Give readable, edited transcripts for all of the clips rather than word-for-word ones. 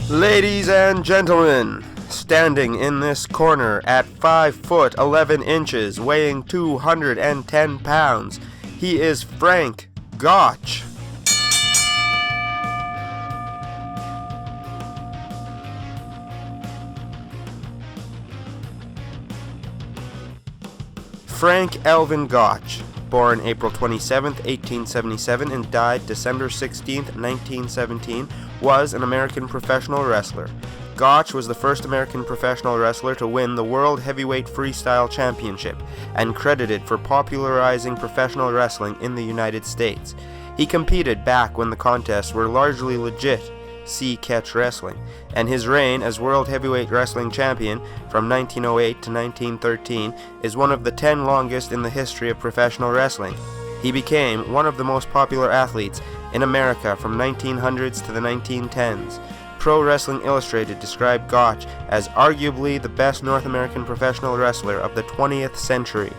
Ladies and gentlemen, standing in this corner at 5 foot 11 inches, weighing 210 pounds, he is Frank Gotch. Frank Elvin Gotch, born April 27, 1877 and died December 16, 1917, was an American professional wrestler. Gotch was the first American professional wrestler to win the World Heavyweight Freestyle Championship and credited for popularizing professional wrestling in the United States. He competed back when the contests were largely legit, see Catch Wrestling, and his reign as World Heavyweight Wrestling Champion from 1908 to 1913 is one of the 10 longest in the history of professional wrestling. He became one of the most popular athletes in America from 1900s to the 1910s. Pro Wrestling Illustrated described Gotch as arguably the best North American professional wrestler of the 20th century.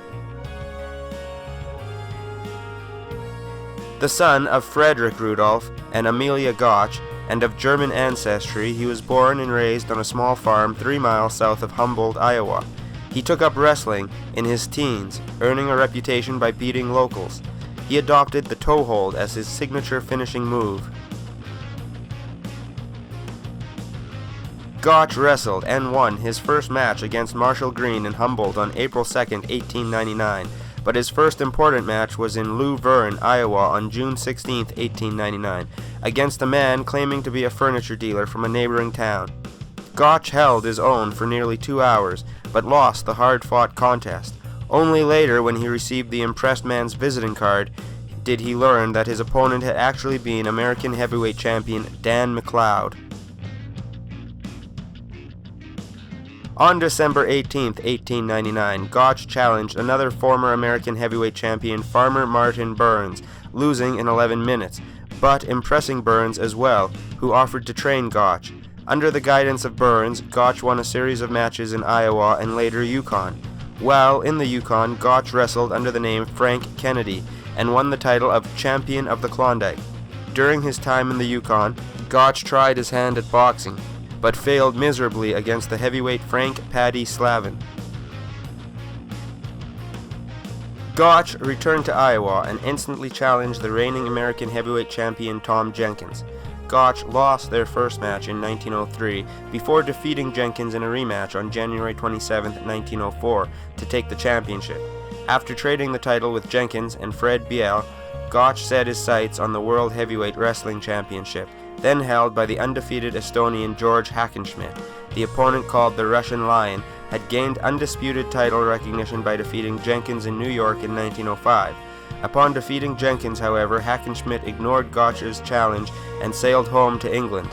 The son of Frederick Rudolph and Amelia Gotch, and of German ancestry, he was born and raised on a small farm 3 miles south of Humboldt, Iowa. He took up wrestling in his teens, earning a reputation by beating locals. He adopted the toe hold as his signature finishing move. Gotch wrestled and won his first match against Marshall Green in Humboldt on April 2, 1899, but his first important match was in Luverne, Iowa on June 16, 1899, against a man claiming to be a furniture dealer from a neighboring town. Gotch held his own for nearly 2 hours, but lost the hard-fought contest. Only later, when he received the impressed man's visiting card, did he learn that his opponent had actually been American heavyweight champion Dan McLeod. On December 18, 1899, Gotch challenged another former American heavyweight champion, Farmer Martin Burns, losing in 11 minutes, but impressing Burns as well, who offered to train Gotch. Under the guidance of Burns, Gotch won a series of matches in Iowa and later Yukon. While in the Yukon, Gotch wrestled under the name Frank Kennedy and won the title of Champion of the Klondike. During his time in the Yukon, Gotch tried his hand at boxing, but failed miserably against the heavyweight Frank Paddy Slavin. Gotch returned to Iowa and instantly challenged the reigning American heavyweight champion Tom Jenkins. Gotch lost their first match in 1903 before defeating Jenkins in a rematch on January 27, 1904 to take the championship. After trading the title with Jenkins and Fred Biel, Gotch set his sights on the World Heavyweight Wrestling Championship, then held by the undefeated Estonian George Hackenschmidt. The opponent, called the Russian Lion, had gained undisputed title recognition by defeating Jenkins in New York in 1905. Upon defeating Jenkins, however, Hackenschmidt ignored Gotch's challenge and sailed home to England.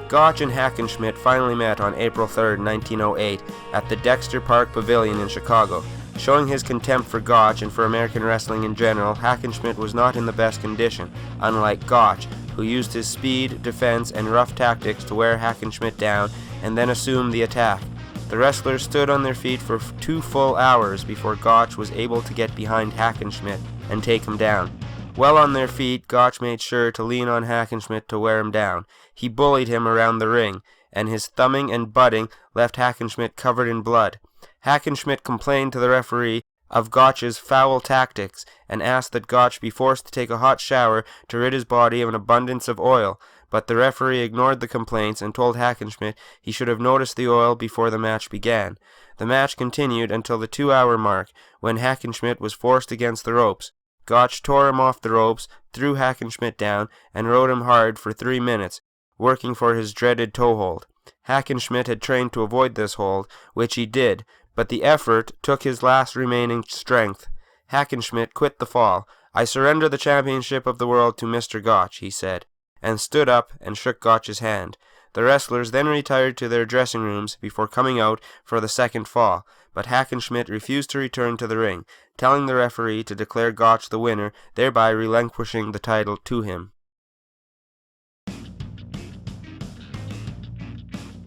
Gotch and Hackenschmidt finally met on April 3, 1908, at the Dexter Park Pavilion in Chicago. Showing his contempt for Gotch and for American wrestling in general, Hackenschmidt was not in the best condition, unlike Gotch, who used his speed, defense, and rough tactics to wear Hackenschmidt down and then assume the attack. The wrestlers stood on their feet for 2 full hours before Gotch was able to get behind Hackenschmidt and take him down. Well on their feet, Gotch made sure to lean on Hackenschmidt to wear him down. He bullied him around the ring, and his thumbing and butting left Hackenschmidt covered in blood. Hackenschmidt complained to the referee of Gotch's foul tactics and asked that Gotch be forced to take a hot shower to rid his body of an abundance of oil, but the referee ignored the complaints and told Hackenschmidt he should have noticed the oil before the match began. The match continued until the 2-hour mark, when Hackenschmidt was forced against the ropes. Gotch tore him off the ropes, threw Hackenschmidt down, and rode him hard for 3 minutes, working for his dreaded toe hold. Hackenschmidt had trained to avoid this hold, which he did, but the effort took his last remaining strength. Hackenschmidt quit the fall. "I surrender the championship of the world to Mr. Gotch," he said, and stood up and shook Gotch's hand. The wrestlers then retired to their dressing rooms before coming out for the second fall, but Hackenschmidt refused to return to the ring, telling the referee to declare Gotch the winner, thereby relinquishing the title to him.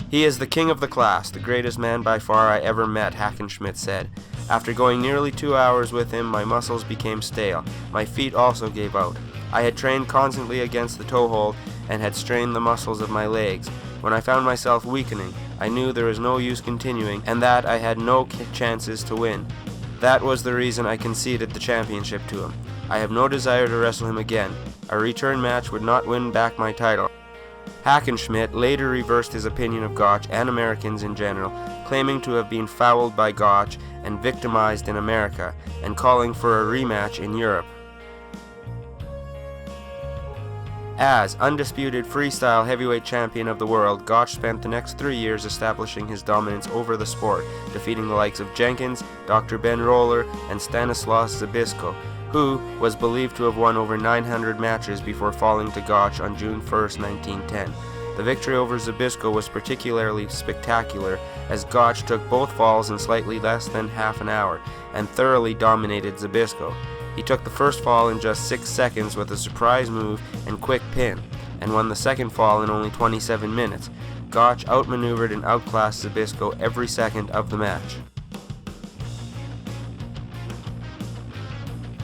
"He is the king of the class, the greatest man by far I ever met," Hackenschmidt said. "After going nearly 2 hours with him, my muscles became stale. My feet also gave out. I had trained constantly against the toe hold and had strained the muscles of my legs. When I found myself weakening, I knew there was no use continuing and that I had no chances to win. That was the reason I conceded the championship to him. I have no desire to wrestle him again. A return match would not win back my title. Hackenschmidt later reversed his opinion of Gotch and Americans in general, claiming to have been fouled by Gotch and victimized in America, and calling for a rematch in Europe. As undisputed freestyle heavyweight champion of the world, Gotch spent the next 3 years establishing his dominance over the sport, defeating the likes of Jenkins, Dr. Ben Roller, and Stanislaus Zbyszko, who was believed to have won over 900 matches before falling to Gotch on June 1, 1910. The victory over Zbyszko was particularly spectacular, as Gotch took both falls in slightly less than half an hour, and thoroughly dominated Zbyszko. He took the first fall in just 6 seconds with a surprise move and quick pin, and won the second fall in only 27 minutes. Gotch outmaneuvered and outclassed Zbyszko every second of the match.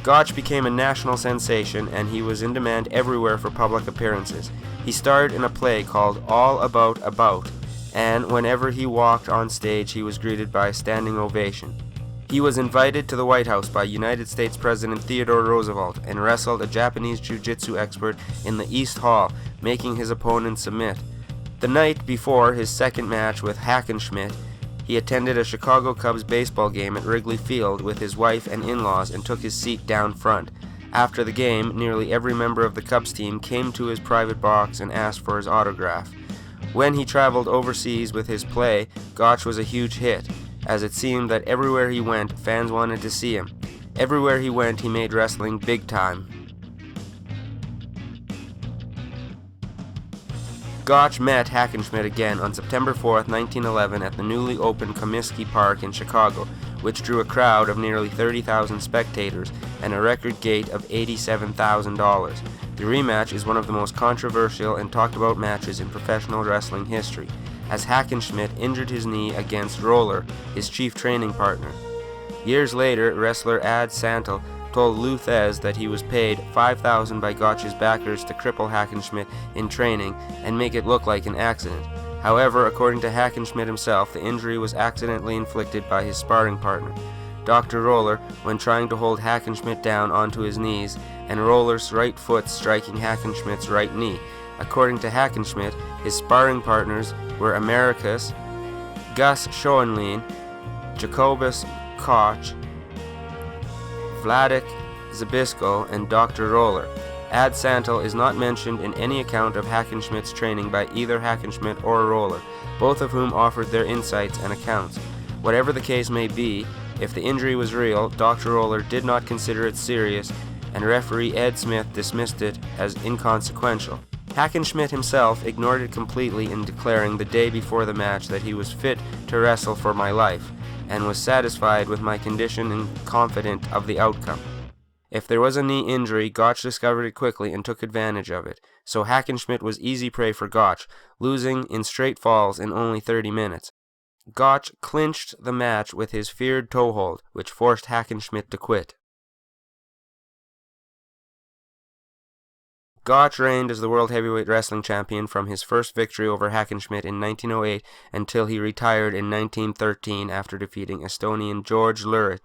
Gotch became a national sensation, and he was in demand everywhere for public appearances. He starred in a play called All About, and whenever he walked on stage he was greeted by a standing ovation. He was invited to the White House by United States President Theodore Roosevelt and wrestled a Japanese jiu-jitsu expert in the East Hall, making his opponent submit. The night before his second match with Hackenschmidt, he attended a Chicago Cubs baseball game at Wrigley Field with his wife and in-laws and took his seat down front. After the game, nearly every member of the Cubs team came to his private box and asked for his autograph. When he traveled overseas with his play, Gotch was a huge hit, as it seemed that everywhere he went, fans wanted to see him. Everywhere he went, he made wrestling big time. Gotch met Hackenschmidt again on September 4, 1911 at the newly opened Comiskey Park in Chicago, which drew a crowd of nearly 30,000 spectators and a record gate of $87,000. The rematch is one of the most controversial and talked about matches in professional wrestling history, as Hackenschmidt injured his knee against Roller, his chief training partner. Years later, wrestler Ad Santel told Lou Thez that he was paid $5,000 by Gotch's backers to cripple Hackenschmidt in training and make it look like an accident. However, according to Hackenschmidt himself, the injury was accidentally inflicted by his sparring partner, Dr. Roller, when trying to hold Hackenschmidt down onto his knees, and Roller's right foot striking Hackenschmidt's right knee. According to Hackenschmidt, his sparring partners were Americus, Gus Schoenlein, Jacobus Koch, Vladik Zbyszko, and Dr. Roller. Ad Santel is not mentioned in any account of Hackenschmidt's training by either Hackenschmidt or Roller, both of whom offered their insights and accounts. Whatever the case may be, if the injury was real, Dr. Roller did not consider it serious, and referee Ed Smith dismissed it as inconsequential. Hackenschmidt himself ignored it completely in declaring the day before the match that he was fit to wrestle for my life, and was satisfied with my condition and confident of the outcome. If there was a knee injury, Gotch discovered it quickly and took advantage of it, so Hackenschmidt was easy prey for Gotch, losing in straight falls in only 30 minutes. Gotch clinched the match with his feared toe hold, which forced Hackenschmidt to quit. Gotch reigned as the World Heavyweight Wrestling Champion from his first victory over Hackenschmidt in 1908 until he retired in 1913 after defeating Estonian George Lurit,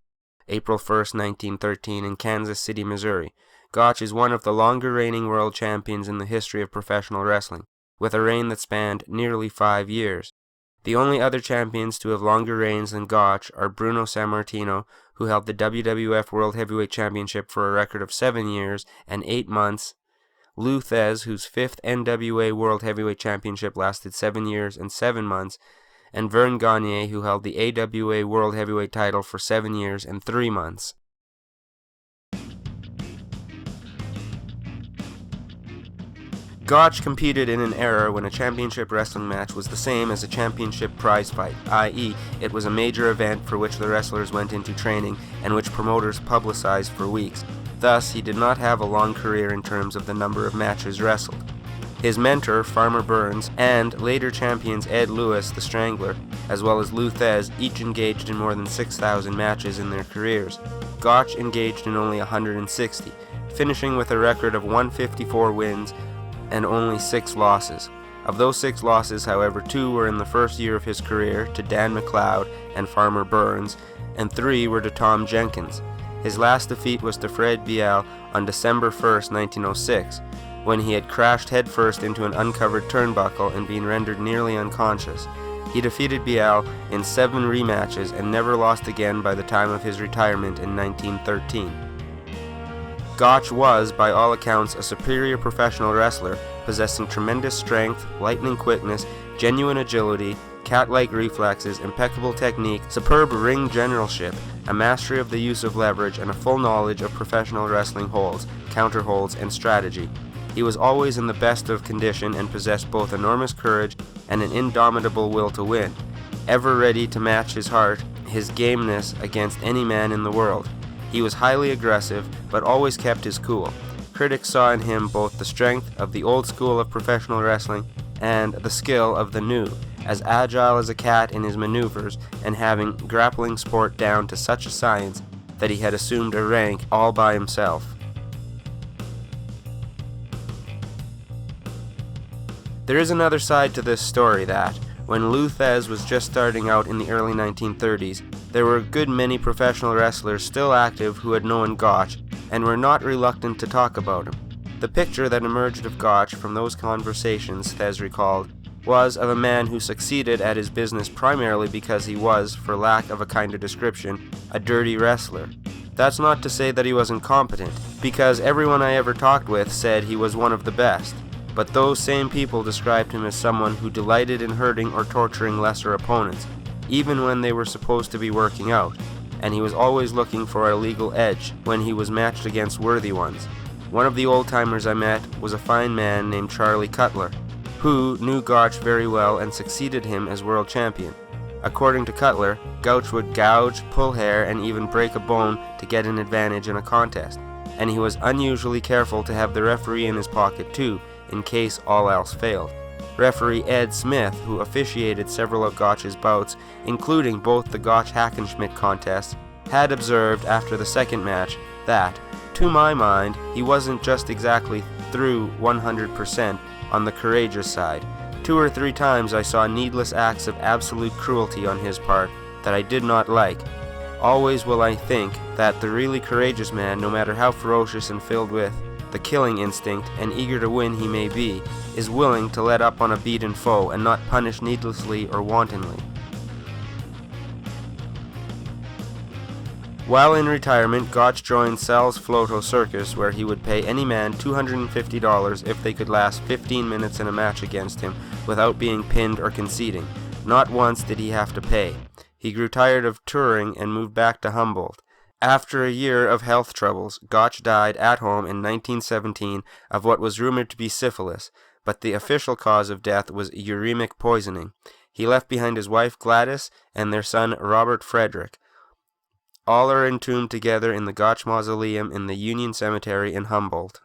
April 1, 1913 in Kansas City, Missouri. Gotch is one of the longer reigning world champions in the history of professional wrestling, with a reign that spanned nearly 5 years. The only other champions to have longer reigns than Gotch are Bruno Sammartino, who held the WWF World Heavyweight Championship for a record of 7 years and 8 months, Lou Thez, whose 5th NWA World Heavyweight Championship lasted 7 years and 7 months, and Vern Gagne, who held the AWA World Heavyweight title for 7 years and 3 months. Gotch competed in an era when a championship wrestling match was the same as a championship prize fight, i.e., it was a major event for which the wrestlers went into training and which promoters publicized for weeks. Thus, he did not have a long career in terms of the number of matches wrestled. His mentor, Farmer Burns, and later champions Ed Lewis, the Strangler, as well as Lou Thez, each engaged in more than 6,000 matches in their careers. Gotch engaged in only 160, finishing with a record of 154 wins and only 6 losses. Of those 6 losses, however, 2 were in the first year of his career to Dan McLeod and Farmer Burns, and 3 were to Tom Jenkins. His last defeat was to Fred Biel on December 1st, 1906, when he had crashed headfirst into an uncovered turnbuckle and been rendered nearly unconscious. He defeated Biel in 7 rematches and never lost again by the time of his retirement in 1913. Gotch was, by all accounts, a superior professional wrestler, possessing tremendous strength, lightning quickness, genuine agility, cat-like reflexes, impeccable technique, superb ring generalship, a mastery of the use of leverage, and a full knowledge of professional wrestling holds, counterholds, and strategy. He was always in the best of condition and possessed both enormous courage and an indomitable will to win, ever ready to match his heart, his gameness against any man in the world. He was highly aggressive, but always kept his cool. Critics saw in him both the strength of the old school of professional wrestling and the skill of the new, as agile as a cat in his maneuvers and having grappling sport down to such a science that he had assumed a rank all by himself. There is another side to this story that, when Lou Thesz was just starting out in the early 1930s, there were a good many professional wrestlers still active who had known Gotch and were not reluctant to talk about him. The picture that emerged of Gotch from those conversations, Thesz recalled, was of a man who succeeded at his business primarily because he was, for lack of a kinder description, a dirty wrestler. That's not to say that he was incompetent, because everyone I ever talked with said he was one of the best. But those same people described him as someone who delighted in hurting or torturing lesser opponents, even when they were supposed to be working out, and he was always looking for a legal edge when he was matched against worthy ones. One of the old-timers I met was a fine man named Charlie Cutler, who knew Gotch very well and succeeded him as world champion. According to Cutler, Gotch would gouge, pull hair, and even break a bone to get an advantage in a contest, and he was unusually careful to have the referee in his pocket too, in case all else failed. Referee Ed Smith, who officiated several of Gotch's bouts, including both the Gotch-Hackenschmidt contests, had observed after the second match that, to my mind, he wasn't just exactly through 100% on the courageous side. 2 or 3 times I saw needless acts of absolute cruelty on his part that I did not like. Always will I think that the really courageous man, no matter how ferocious and filled with the killing instinct and eager to win he may be, is willing to let up on a beaten foe and not punish needlessly or wantonly. While in retirement, Gotch joined Sal's Floto Circus, where he would pay any man $250 if they could last 15 minutes in a match against him without being pinned or conceding. Not once did he have to pay. He grew tired of touring and moved back to Humboldt. After a year of health troubles, Gotch died at home in 1917 of what was rumored to be syphilis, but the official cause of death was uremic poisoning. He left behind his wife Gladys and their son Robert Frederick. All are entombed together in the Gotch Mausoleum in the Union Cemetery in Humboldt.